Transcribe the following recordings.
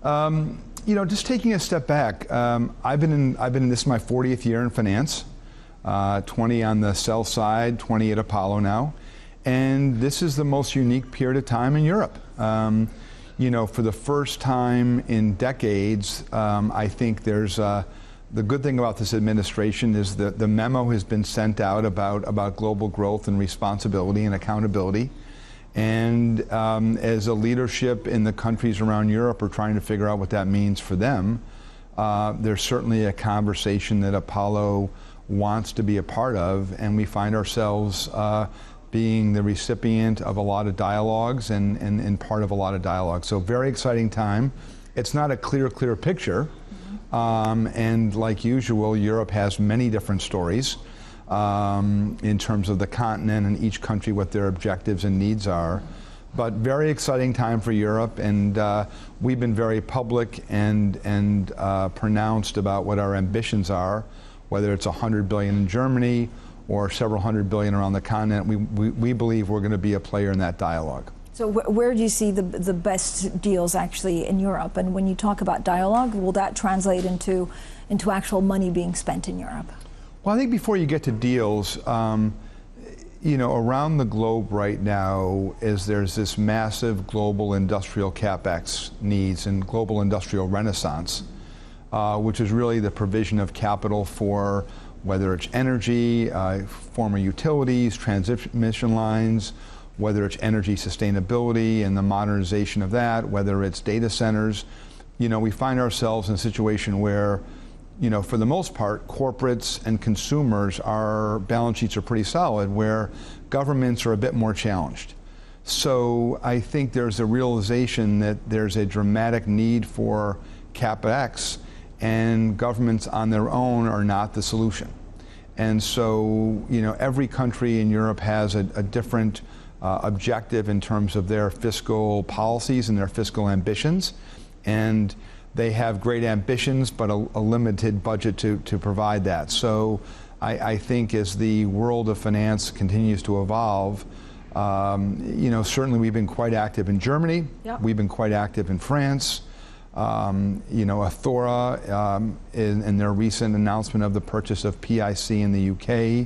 Just taking a step back, I've been in this is my 40th year in finance, 20 on the sell side, 20 at Apollo now, and this is the most unique period of time in Europe. For the first time in decades, I think there's the good thing about this administration is that the memo has been sent out about global growth and responsibility and accountability. And as a leadership in the countries around Europe are trying to figure out what that means for them, there's certainly a conversation that Apollo wants to be a part of, and we find ourselves being the recipient of a lot of dialogues and part of a lot of dialogue. So very exciting time. It's not a clear picture, and like usual, Europe has many different stories. In terms of the continent and each country, what their objectives and needs are. But very exciting time for Europe, and we've been very public and pronounced about what our ambitions are, whether it's $100 billion in Germany or several $100 billion around the continent. We believe we're going to be a player in that dialogue. So where do you see the best deals actually in Europe? And when you talk about dialogue, will that translate into actual money being spent in Europe? Well, I think before you get to deals, around the globe right now there's this massive global industrial capex needs and global industrial renaissance, which is really the provision of capital for whether it's energy, former utilities, transmission lines, whether it's energy sustainability and the modernization of that, whether it's data centers. We find ourselves in a situation where for the most part, corporates and consumers, our balance sheets are pretty solid, where governments are a bit more challenged. So I think there's a realization that there's a dramatic need for CapEx, and governments on their own are not the solution. And so, every country in Europe has a different objective in terms of their fiscal policies and their fiscal ambitions. And they have great ambitions, but a limited budget to provide that. So I think as the world of finance continues to evolve, certainly we've been quite active in Germany. Yep. We've been quite active in France. Athora, in their recent announcement of the purchase of PIC in the UK,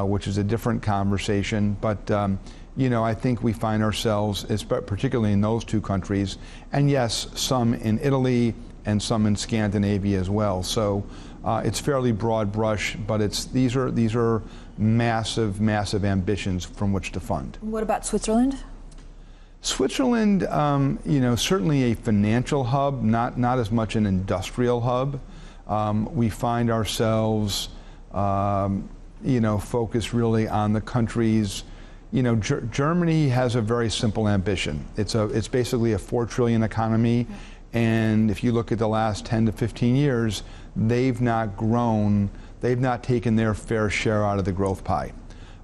which is a different conversation. But I think we find ourselves, particularly in those two countries, and yes, some in Italy and some in Scandinavia as well. So it's fairly broad brush, but these are massive ambitions from which to fund. What about Switzerland? Switzerland, certainly a financial hub, not as much an industrial hub. We find ourselves, focused really on the countries. Germany has a very simple ambition. It's basically a $4 trillion economy, and if you look at the last 10 to 15 years, they've not grown, they've not taken their fair share out of the growth pie.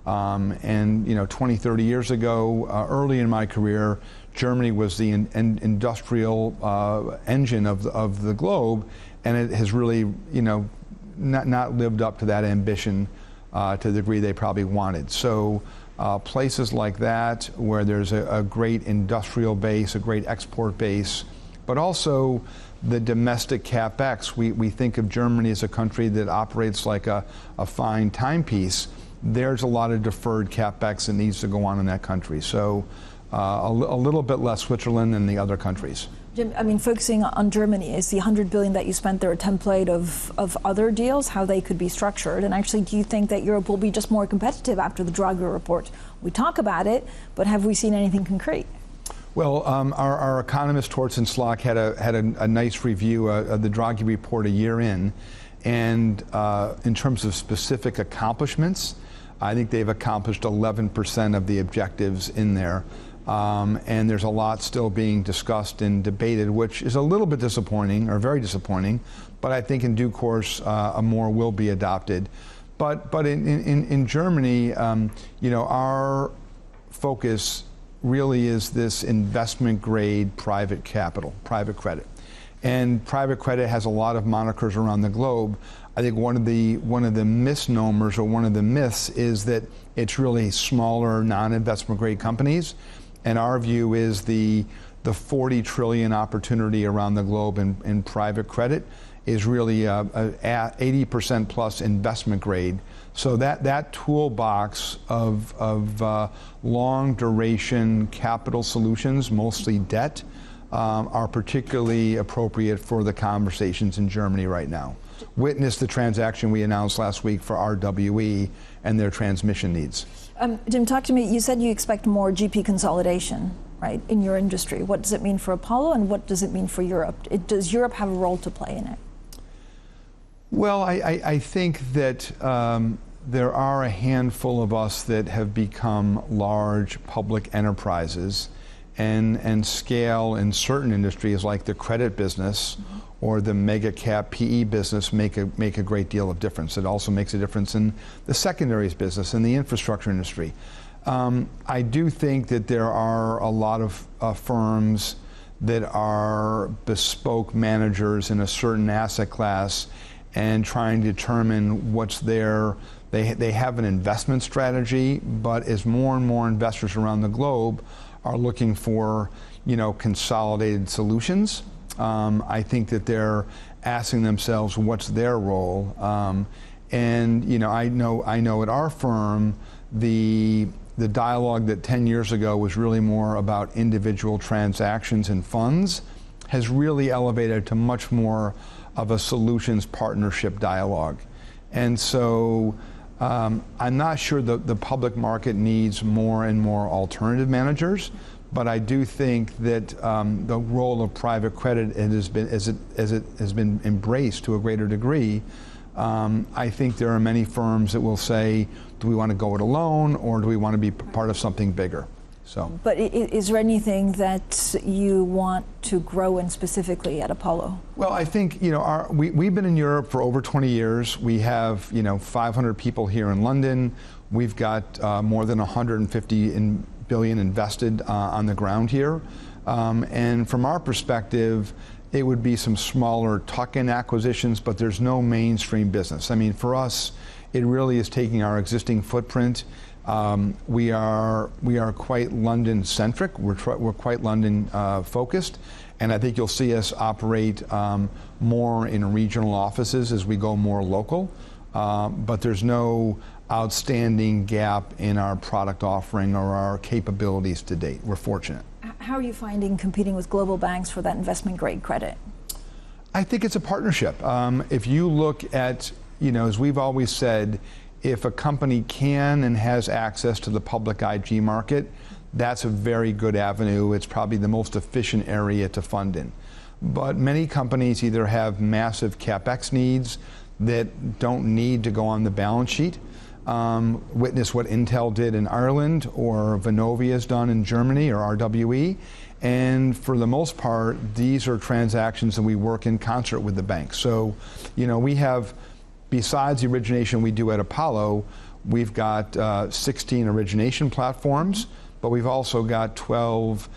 20, 30 years ago, early in my career, Germany was the industrial engine of the globe, and it has really, not lived up to that ambition to the degree they probably wanted. So. Places like that where there's a great industrial base, a great export base, but also the domestic capex. We think of Germany as a country that operates like a fine timepiece. There's a lot of deferred capex that needs to go on in that country. So a little bit less Switzerland than the other countries. Jim, focusing on Germany, is the $100 billion that you spent there a template of other deals, how they could be structured? And actually, do you think that Europe will be just more competitive after the Draghi report? We talk about it, but have we seen anything concrete? Well, our economist Torsten Slok had a nice review of the Draghi report a year in, and in terms of specific accomplishments, I think they've accomplished 11% of the objectives in there. And there's a lot still being discussed and debated, which is a little bit disappointing, or very disappointing, but I think in due course more will be adopted. But in Germany, our focus really is this investment grade private capital, private credit. And private credit has a lot of monikers around the globe. I think one of the misnomers or one of the myths is that it's really smaller non-investment grade companies. And our view is the the 40 trillion opportunity around the globe in private credit is really 80% plus investment grade. So that toolbox of long duration capital solutions, mostly debt, are particularly appropriate for the conversations in Germany right now. Witness the transaction we announced last week for RWE and their transmission needs. Jim, talk to me. You said you expect more GP consolidation, right, in your industry. What does it mean for Apollo, and what does it mean for Europe? Does Europe have a role to play in it? Well, I think that there are a handful of us that have become large public enterprises and scale in certain industries like the credit business or the mega cap PE business make a great deal of difference. It also makes a difference in the secondaries business and the infrastructure industry. I do think that there are a lot of firms that are bespoke managers in a certain asset class and trying to determine what's their, they have an investment strategy, but as more and more investors around the globe are looking for, consolidated solutions, I think that they're asking themselves what's their role. And I know at our firm, the dialogue that 10 years ago was really more about individual transactions and funds has really elevated to much more of a solutions partnership dialogue. And so I'm not sure the public market needs more and more alternative managers, but I do think that the role of private credit as it has been embraced to a greater degree. I think there are many firms that will say, do we want to go it alone, or do we want to be part of something bigger? So. But is there anything that you want to grow in specifically at Apollo? Well, I think we've been in Europe for over 20 years. We have 500 people here in London. We've got more than 150 billion invested on the ground here, and from our perspective, it would be some smaller tuck-in acquisitions, but there's no mainstream business. I mean, for us, it really is taking our existing footprint. We are quite London-centric. We're quite London focused, and I think you'll see us operate more in regional offices as we go more local. But there's no outstanding gap in our product offering or our capabilities to date. We're fortunate. How are you finding competing with global banks for that investment grade credit? I think it's a partnership. If you look at, as we've always said, if a company can and has access to the public IG market, that's a very good avenue. It's probably the most efficient area to fund in. But many companies either have massive CapEx needs that don't need to go on the balance sheet. Witness what Intel did in Ireland, or Vonovia has done in Germany, or RWE. And for the most part, these are transactions that we work in concert with the banks. So, we have, besides the origination we do at Apollo, we've got 16 origination platforms, but we've also got 12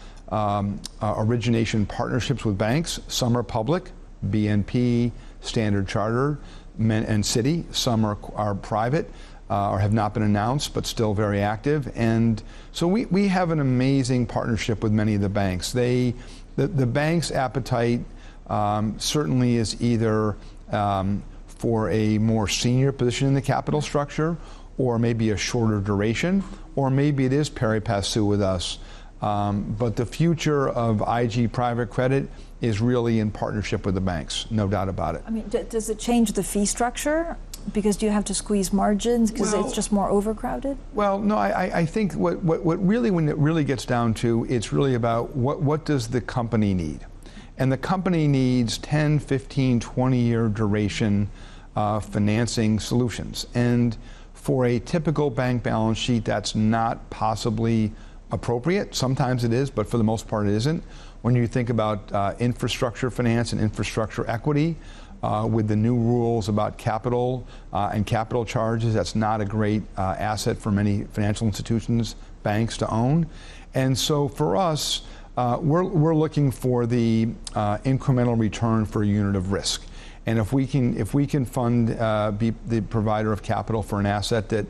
origination partnerships with banks. Some are public, BNP, Standard Chartered, and Citi. Some are private or have not been announced, but still very active. And so we have an amazing partnership with many of the banks. The bank's appetite certainly is either for a more senior position in the capital structure, or maybe a shorter duration, or maybe it is pari passu with us. But the future of IG private credit is really in partnership with the banks, no doubt about it. I mean, does it change the fee structure? Because do you have to squeeze margins because it's just more overcrowded? Well, no, I think what really, when it really gets down to, it's really about what does the company need? And the company needs 10, 15, 20-year duration financing solutions. And for a typical bank balance sheet, that's not possibly appropriate. Sometimes it is, but for the most part it isn't. When you think about infrastructure finance and infrastructure equity, with the new rules about capital and capital charges, that's not a great asset for many financial institutions, banks to own. And so for us, we're looking for the incremental return for a unit of risk. And if we can fund, be the provider of capital for an asset that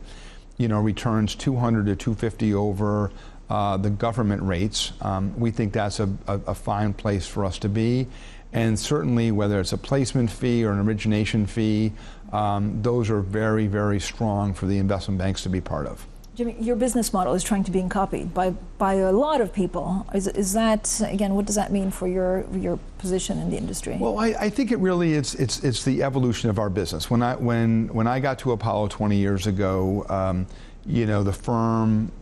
returns 200 to 250 over the government rates. We think that's a fine place for us to be. And certainly whether it's a placement fee or an origination fee, those are very, very strong for the investment banks to be part of. Jimmy, your business model is trying to be copied by a lot of people. Is that, again, what does that mean for your position in the industry? Well, I think it really it's the evolution of our business. When I got to Apollo 20 years ago, the firm,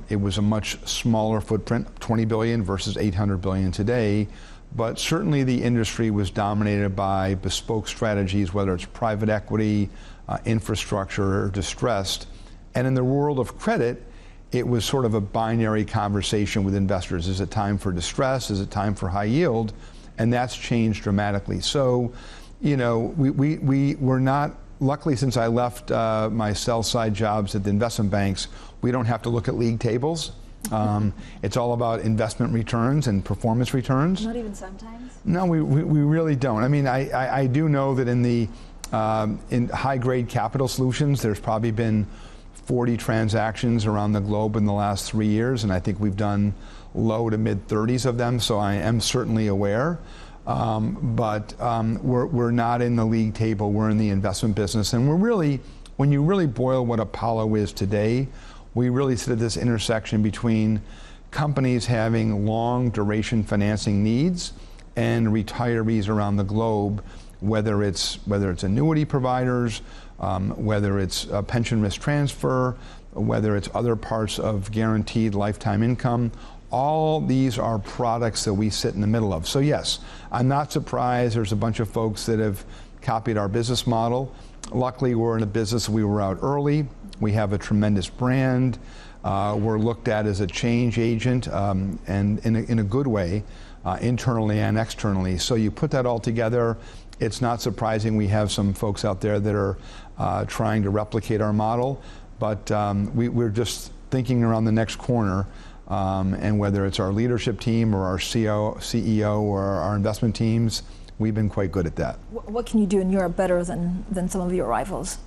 it was a much smaller footprint, 20 billion versus 800 billion today. But certainly the industry was dominated by bespoke strategies, whether it's private equity, infrastructure, or distressed. And in the world of credit, it was sort of a binary conversation with investors. Is it time for distress? Is it time for high yield? And that's changed dramatically. So, we're not, luckily since I left my sell side jobs at the investment banks, we don't have to look at league tables. It's all about investment returns and performance returns. Not even sometimes? No, we really don't. I mean, I do know that in high grade capital solutions, there's probably been 40 transactions around the globe in the last 3 years, and I think we've done low to mid 30s of them, so I am certainly aware. But we're not in the league table, we're in the investment business. And when you really boil what Apollo is today, we really sit at this intersection between companies having long duration financing needs and retirees around the globe, whether it's annuity providers, whether it's pension risk transfer, whether it's other parts of guaranteed lifetime income. All these are products that we sit in the middle of. So yes, I'm not surprised there's a bunch of folks that have copied our business model. Luckily, we're in a business, we were out early. We have a tremendous brand. We're looked at as a change agent, and in a good way, internally and externally. So you put that all together, it's not surprising we have some folks out there that are trying to replicate our model, but we're just thinking around the next corner, and whether it's our leadership team or our CEO or our investment teams, we've been quite good at that. What can you do in Europe better than some of your rivals?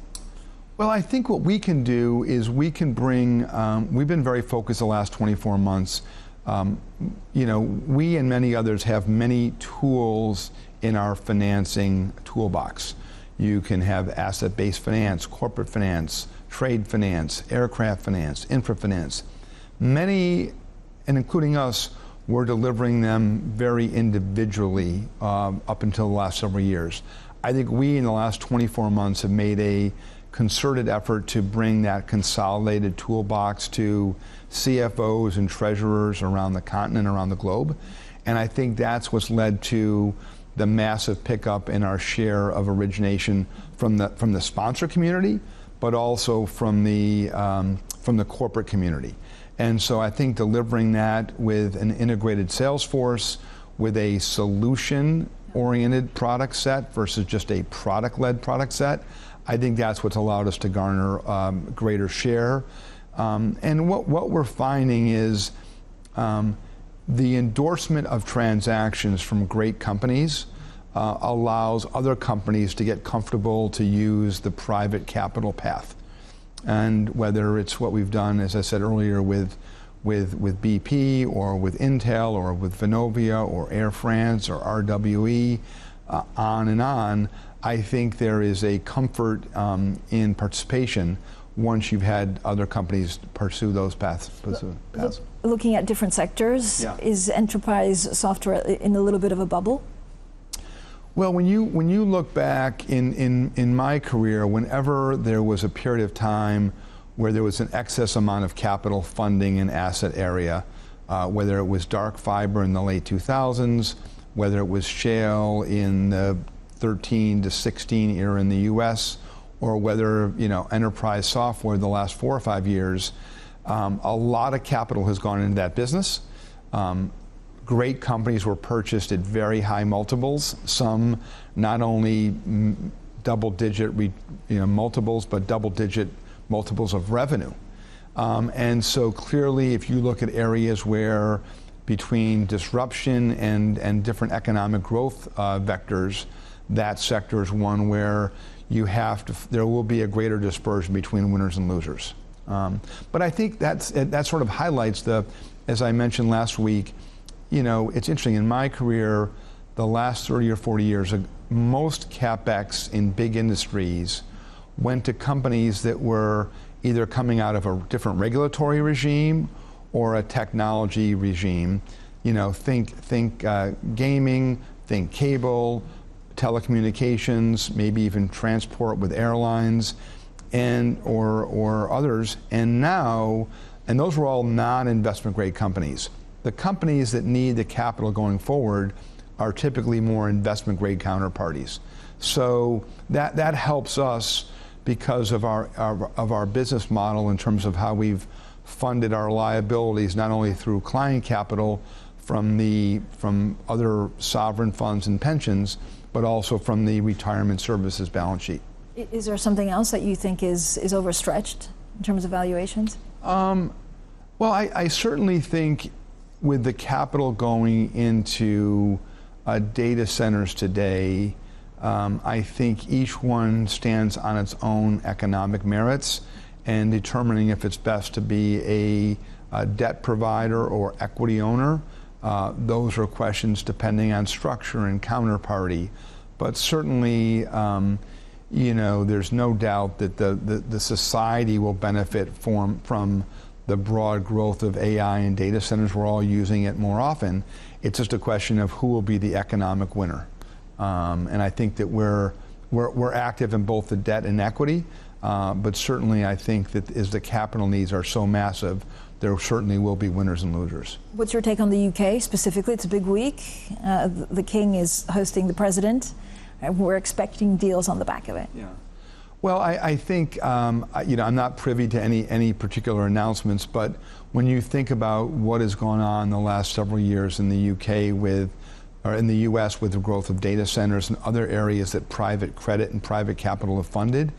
Well, I think what we can do is we can bring, we've been very focused the last 24 months. We and many others have many tools in our financing toolbox. You can have asset-based finance, corporate finance, trade finance, aircraft finance, infra finance. Many, and including us, we're delivering them very individually up until the last several years. I think we, in the last 24 months, have made a concerted effort to bring that consolidated toolbox to CFOs and treasurers around the continent, around the globe. And I think that's what's led to the massive pickup in our share of origination from the sponsor community, but also from the corporate community. And so I think delivering that with an integrated sales force, with a solution-oriented product set versus just a product-led product set, I think that's what's allowed us to garner greater share. And what we're finding is the endorsement of transactions from great companies allows other companies to get comfortable to use the private capital path. And whether it's what we've done, as I said earlier, with BP or with Intel or with Vonovia or Air France or RWE, on and on, I think there is a comfort in participation once you've had other companies pursue those paths. Looking at different sectors, yeah. Is enterprise software in a little bit of a bubble? Well, when you look back in my career, whenever there was a period of time where there was an excess amount of capital funding in asset area, whether it was dark fiber in the late 2000s, whether it was shale in the 13 to 16 era in the US, or whether enterprise software the last 4 or 5 years, a lot of capital has gone into that business. Great companies were purchased at very high multiples. Some not only double-digit multiples, but double-digit multiples of revenue. And so clearly, if you look at areas where between disruption and different economic growth vectors, that sector is one where there will be a greater dispersion between winners and losers. But I think that sort of highlights as I mentioned last week, it's interesting. In my career, the last 30 or 40 years, most CapEx in big industries went to companies that were either coming out of a different regulatory regime or a technology regime. Think gaming, think cable, telecommunications, maybe even transport with airlines, or others. And those were all non-investment grade companies. The companies that need the capital going forward are typically more investment grade counterparties. So that helps us because of our business model in terms of how we've funded our liabilities, not only through client capital from other sovereign funds and pensions, but also from the retirement services balance sheet. Is there something else that you think is overstretched in terms of valuations? Well, I certainly think with the capital going into data centers today, I think each one stands on its own economic merits, and determining if it's best to be a debt provider or equity owner. Those are questions depending on structure and counterparty. But certainly, there's no doubt that the society will benefit from the broad growth of AI and data centers. We're all using it more often. It's just a question of who will be the economic winner. And I think that we're active in both the debt and equity, but certainly I think that as the capital needs are so massive, there certainly will be winners and losers. What's your take on the UK specifically? It's a big week. The King is hosting the President, and we're expecting deals on the back of it. Yeah. Well, I think, I'm not privy to any particular announcements, but when you think about what has gone on the last several years in the UK or in the US with the growth of data centers and other areas that private credit and private capital have funded,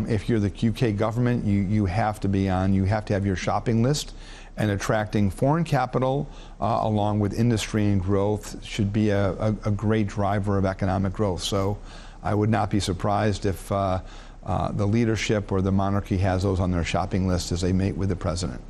if you're the UK government, you have to have your shopping list, and attracting foreign capital along with industry and growth should be a great driver of economic growth. So I would not be surprised if the leadership or the monarchy has those on their shopping list as they meet with the president.